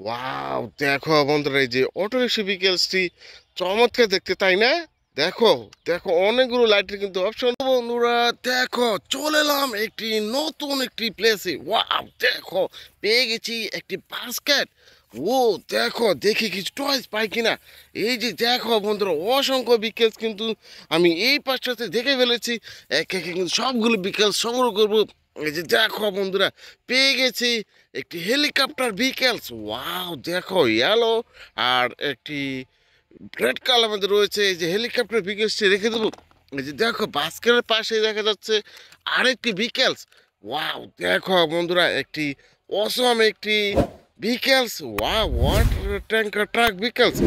Wow! দেখো বন্ধুরা, এই যে অটোরিকশা ভেহিকেলসটি চমৎকার দেখতে, তাই না? দেখো, দেখো অনেকগুলো লাইটের কিন্তু অপশন। বন্ধুরা দেখো, চলে এলাম একটি নতুন প্লেসে। ওয়াও! দেখো, পেয়ে গেছি একটি বাস্কেট। ও দেখো, দেখি কিছু টয়েস পাই কিনা। এই যে দেখো বন্ধুরা, অসংখ্য বিকেলস কিন্তু আমি এই পাশটাতে দেখে ফেলেছি। একে একে কিন্তু সবগুলো বিকেলস সংগ্রহ করবো। এই যে দেখো বন্ধুরা, পেয়ে গেছি একটি হেলিকপ্টার ভিকেলস। ওয়াও! দেখো ইয়েলো আর একটি রেড কালার মধ্যে রয়েছে। এই যে হেলিকপ্টার ভিকেলসটি রেখে দেবো। এই যে দেখো, বাস্কেটের পাশে দেখা যাচ্ছে আরেকটি ভিকেলস। ওয়াও! দেখো বন্ধুরা, একটি vehicles. Wow! Water tanker truck vehicles.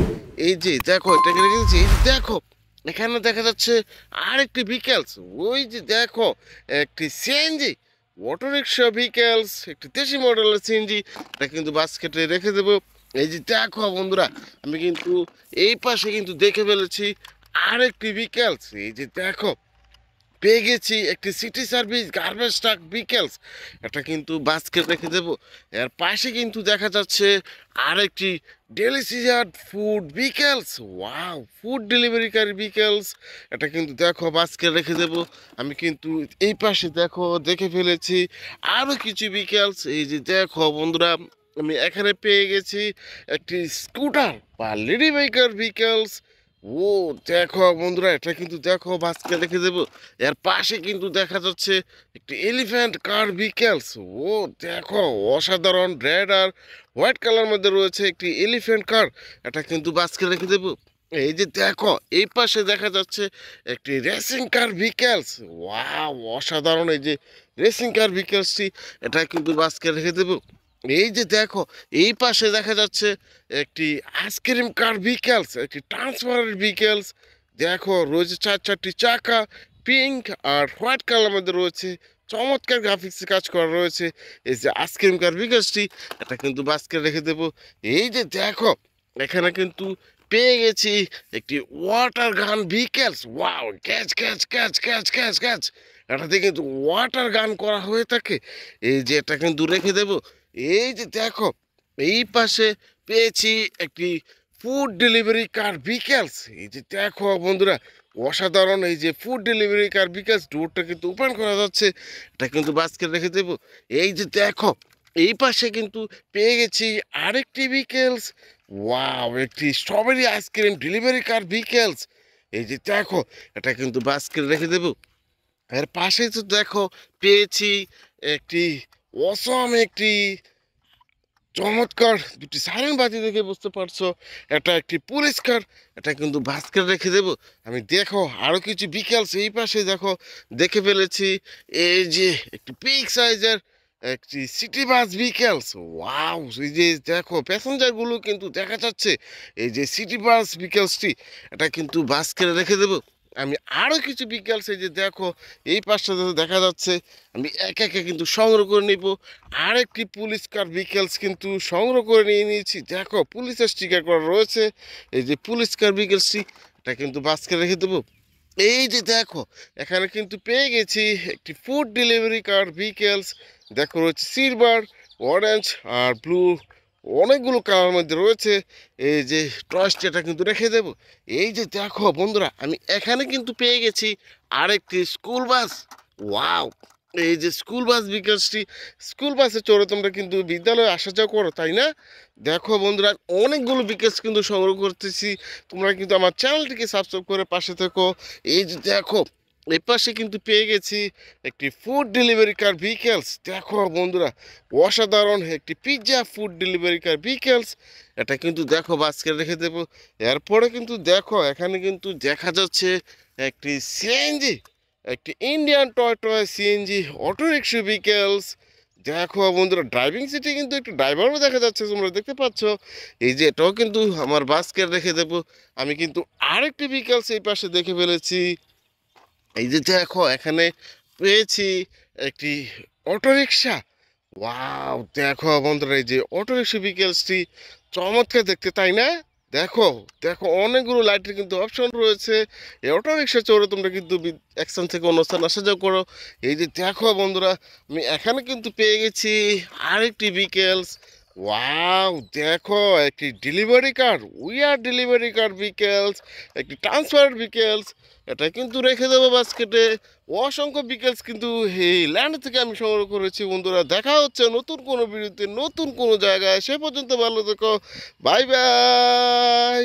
এই যে দেখো, এটাকে রেখে দিচ্ছি। এই যে দেখো, এখানে দেখা যাচ্ছে আরেকটি ভিকেলস। ওই যে দেখো, একটি সিএনজি অটো রিক্সা ভিকেলস, একটি দেশি মডেলের সিএনজি। এটা কিন্তু বাস্কেটে রেখে দেবো। এই যে দেখো বন্ধুরা, আমি কিন্তু এই পাশে কিন্তু দেখে ফেলেছি আরেকটি ভিকেলস। এই যে দেখো, পেয়ে গেছি একটি city service garbage truck vehicles. এটা কিন্তু বাস্কেট রেখে দেবো। এর পাশে কিন্তু দেখা যাচ্ছে আরেকটি delicious food vehicles. Wow! Food ডেলিভারিকারী ভিকেলস। এটা কিন্তু দেখো বাস্কেট রেখে দেবো। আমি কিন্তু এই পাশে দেখো দেখে ফেলেছি আরও কিছু ভিকেলস। এই যে দেখো বন্ধুরা, আমি এখানে পেয়ে গেছি একটি স্কুটার বা লেডি বাইকার ভিকেলস। ও দেখো বন্ধুরা, এটা কিন্তু দেখো বাসকে রেখে দেবো। এর পাশে কিন্তু দেখা যাচ্ছে একটি এলিফ্যান্ট কার ভিকেলস। ও দেখো, অসাধারণ রেড আর হোয়াইট কালার মধ্যে রয়েছে একটি এলিফ্যান্ট কার। এটা কিন্তু বাসকে রেখে দেবো। এই যে দেখো, এই পাশে দেখা যাচ্ছে একটি রেসিং কার ভিকেলস। ওয়াও! অসাধারণ এই যে রেসিং কার ভিকেলসটি, এটা কিন্তু বাসকে রেখে দেবো। এই যে দেখো, এই পাশে দেখা যাচ্ছে একটি আইসক্রিম কার ভিকেলস, একটি ট্রান্সফারের ভিকেলস। দেখো, রয়েছে চারটি চাকা, পিঙ্ক আর হোয়াইট কালার মধ্যে রয়েছে। চমৎকার গ্রাফিক্সে কাজ করা রয়েছে। এই যে আইসক্রিম কার ভিকেলসটি, এটা কিন্তু বাস্কেট রেখে দেবো। এই যে দেখো, এখানে কিন্তু পেয়ে গেছি একটি ওয়াটার গান vehicles. Wow! Catch catch catch catch catch catch. এটাতে কিন্তু ওয়াটার গান করা হয়ে থাকে। এই যে এটা কিন্তু রেখে দেবো। এই যে দেখো, এই পাশে পেয়েছি একটি ফুড ডেলিভারি কার ভিকেলস। এই যে দেখো বন্ধুরা, অসাধারণ এই যে ফুড ডেলিভারি কার ভিকেলস। ডোরটা কিন্তু ওপেন করা যাচ্ছে। এটা কিন্তু বাস্কেট রেখে দেবো। এই যে দেখো, এই পাশে কিন্তু পেয়ে গেছি আরেকটি ভিকেলস। ওয়াও! একটি স্ট্রবেরি আইসক্রিম ডেলিভারি কার ভিকেলস। এই যে দেখো, এটা কিন্তু বাস্কেট রেখে দেবো। এর পাশে তো দেখো, পেয়েছি একটি একটি চমৎকার দুটি সাইরেন বাতি দেখে বুঝতে পারছো এটা একটি পুরস্কার। এটা কিন্তু বাস্কেট রেখে দেবো। আমি দেখো আরও কিছু বিকেলস এই পাশে দেখো দেখে ফেলেছি। এই যে একটি পিক সাইজের একটি সিটি বাস বিকেলস। ওয়াও! এই যে দেখো, প্যাসেঞ্জারগুলো কিন্তু দেখা যাচ্ছে। এই যে সিটি বাস বিকেলসটি, এটা কিন্তু বাস্কেটে রেখে দেবো। আমি আরও কিছু বিকেলস এই যে দেখো, এই পাশটাতে দেখা যাচ্ছে। আমি একে একে কিন্তু সংগ্রহ করে নিব। আরেকটি পুলিশ কার ভিকেলস কিন্তু সংগ্রহ করে নিয়ে নিয়েছি। দেখো, পুলিশের স্টিকার করা রয়েছে। এই যে পুলিশ কার ভিকেলসটি, এটা কিন্তু বাসকে রেখে দেবো। এই যে দেখো, এখানে কিন্তু পেয়ে গেছি একটি ফুড ডেলিভারি কার ভিকেলস। দেখো, রয়েছে সিলভার, অরেঞ্জ আর ব্লু, অনেকগুলো কালার মধ্যে রয়েছে। এই যে টয়সটি, এটা কিন্তু রেখে দেবো। এই যে দেখো বন্ধুরা, আমি এখানে কিন্তু পেয়ে গেছি আরেকটি স্কুল বাস। ওয়াও! এই যে স্কুল বাস বিকাশটি, স্কুল বাসে চড়ে তোমরা কিন্তু বিদ্যালয়ে আসা যাওয়া করো, তাই না? দেখো বন্ধুরা, অনেকগুলো বিকাশ কিন্তু সংগ্রহ করতেছি। তোমরা কিন্তু আমার চ্যানেলটিকে সাবস্ক্রাইব করে পাশে থেকো। এই যে দেখো, এই পাশে কিন্তু পেয়ে গেছি একটি ফুড ডেলিভারি কার ভিকেলস। দেখো বন্ধুরা, অসাধারণ একটি পিৎজা ফুড ডেলিভারি কার ভিকেলস। এটা কিন্তু দেখো বাস্কেট রেখে দেবো। এরপরে কিন্তু দেখো, এখানে কিন্তু দেখা যাচ্ছে একটি সিএনজি, একটি Indian toy toy CNG auto rickshaw vehicles. দেখো বন্ধুরা, ড্রাইভিং সিটে কিন্তু একটু ড্রাইভারও দেখা যাচ্ছে, তোমরা দেখতে পাচ্ছ। এই যে এটাও কিন্তু আমার বাস্কেট রেখে দেবো। আমি কিন্তু আরেকটি ভিকেলস এই পাশে দেখে ফেলেছি। এই যে দেখো, এখানে পেয়েছি একটি অটোরিকশা। ওয়াও! দেখো বন্ধুরা, এই যে অটোরিকশা ভিকেলসটি চমৎকার দেখতে, তাই না? দেখো, দেখো অনেকগুলো লাইটের কিন্তু অপশন রয়েছে। এই অটোরিকশা চড়ে তোমরা কিন্তু এক স্থান থেকে অন্য স্থান আসা যাওয়া করো। এই যে দেখো বন্ধুরা, আমি এখানে কিন্তু পেয়ে গেছি আরেকটি ভিকেলস। ওয়াও, দেখো একটি delivery car, we are delivery car vehicles, একটি ট্রান্সফার বিকেলস। এটা কিন্তু রেখে দেবো বাস্কেটে। অসংখ্য বিকেলস কিন্তু এই ল্যান্ড থেকে আমি সংগ্রহ করেছি। বন্ধুরা, দেখা হচ্ছে নতুন কোনো ভিডিওতে নতুন কোনো জায়গায়। সে পর্যন্ত ভালো থেকো। Bye bye.